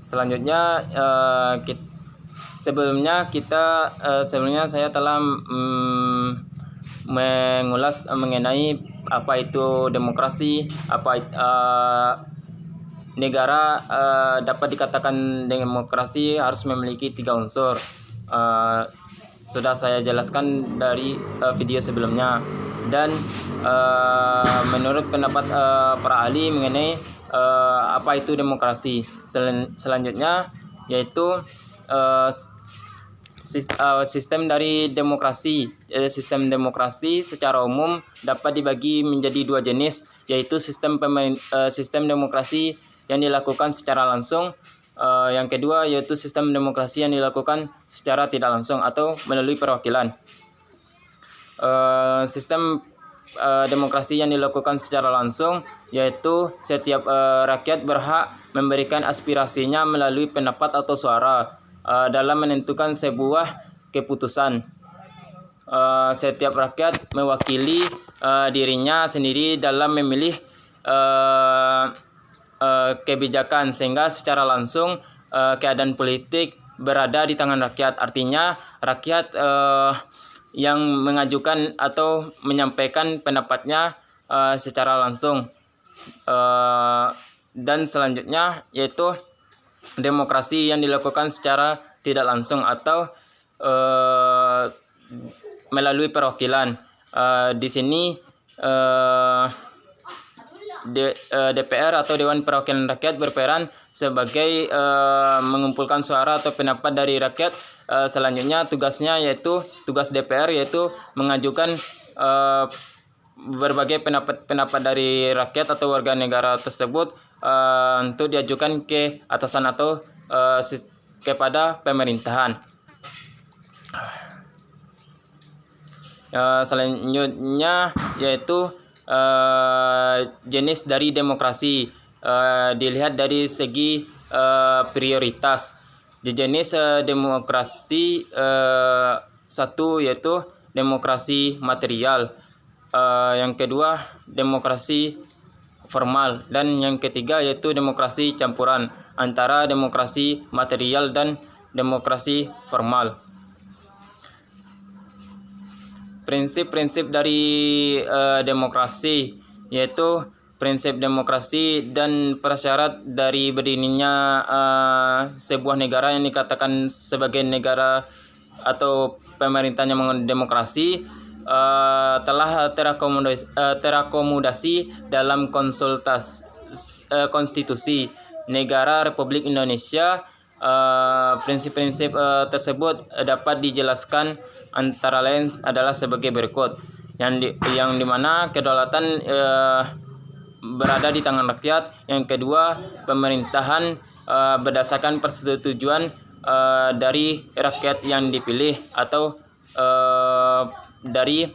Selanjutnya sebelumnya saya telah mengulas mengenai apa itu demokrasi, negara dapat dikatakan demokrasi harus memiliki 3 unsur. Sudah saya jelaskan dari video sebelumnya, dan menurut pendapat para ahli mengenai apa itu demokrasi selanjutnya, yaitu sistem dari demokrasi. Sistem demokrasi secara umum dapat dibagi menjadi 2 jenis, yaitu sistem demokrasi yang dilakukan secara langsung. Yang kedua yaitu sistem demokrasi yang dilakukan secara tidak langsung atau melalui perwakilan. Sistem demokrasi yang dilakukan secara langsung yaitu setiap rakyat berhak memberikan aspirasinya melalui pendapat atau suara dalam menentukan sebuah keputusan. Setiap rakyat mewakili dirinya sendiri dalam memilih kebijakan, sehingga secara langsung keadaan politik berada di tangan rakyat. Artinya rakyat yang mengajukan atau menyampaikan pendapatnya secara langsung. Dan selanjutnya yaitu demokrasi yang dilakukan secara tidak langsung atau melalui perwakilan. Di sini DPR atau Dewan Perwakilan Rakyat berperan sebagai mengumpulkan suara atau pendapat dari rakyat. Selanjutnya tugas DPR yaitu mengajukan berbagai pendapat dari rakyat atau warga negara tersebut untuk diajukan ke atasan atau kepada pemerintahan. Selanjutnya yaitu jenis dari demokrasi, dilihat dari segi prioritas. Di jenis demokrasi, satu yaitu demokrasi material, yang kedua demokrasi formal, dan yang ketiga yaitu demokrasi campuran antara demokrasi material dan demokrasi formal. Prinsip-prinsip dari demokrasi, yaitu prinsip demokrasi dan prasyarat dari berdirinya sebuah negara yang dikatakan sebagai negara atau pemerintahan yang demokrasi telah terakomodasi dalam konstitusi Negara Republik Indonesia. Prinsip-prinsip tersebut dapat dijelaskan antara lain adalah sebagai berikut, yang dimana kedaulatan berada di tangan rakyat. Yang kedua, pemerintahan berdasarkan persetujuan dari rakyat yang dipilih atau dari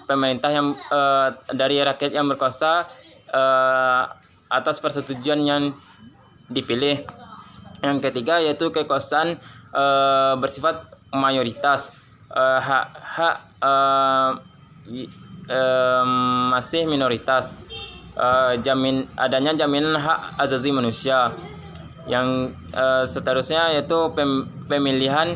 pemerintah yang dari rakyat yang berkuasa atas persetujuan yang dipilih. Yang ketiga yaitu kekuasaan bersifat mayoritas, hak masih minoritas, adanya jaminan hak asasi manusia. Yang seterusnya yaitu pemilihan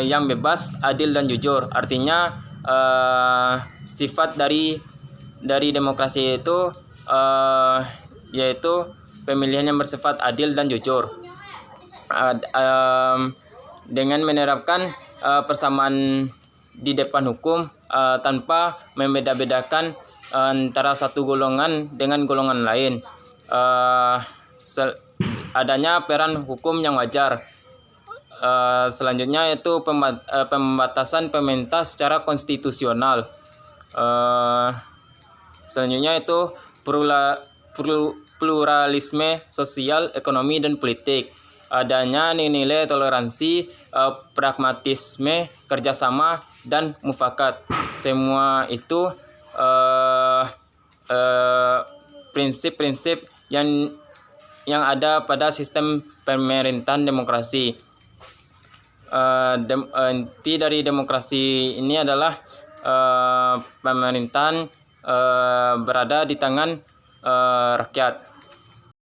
yang bebas, adil dan jujur. Artinya sifat dari demokrasi itu yaitu pemilihan yang bersifat adil dan jujur, dengan menerapkan persamaan di depan hukum tanpa membeda-bedakan antara satu golongan dengan golongan lain. Adanya peran hukum yang wajar. Selanjutnya yaitu pembatasan pemerintah secara konstitusional. Selanjutnya itu pluralisme sosial, ekonomi, dan politik. Adanya nilai toleransi, pragmatisme, kerjasama, dan mufakat. Semua itu prinsip-prinsip yang ada pada sistem pemerintahan demokrasi. Inti dari demokrasi ini adalah pemerintahan berada di tangan rakyat.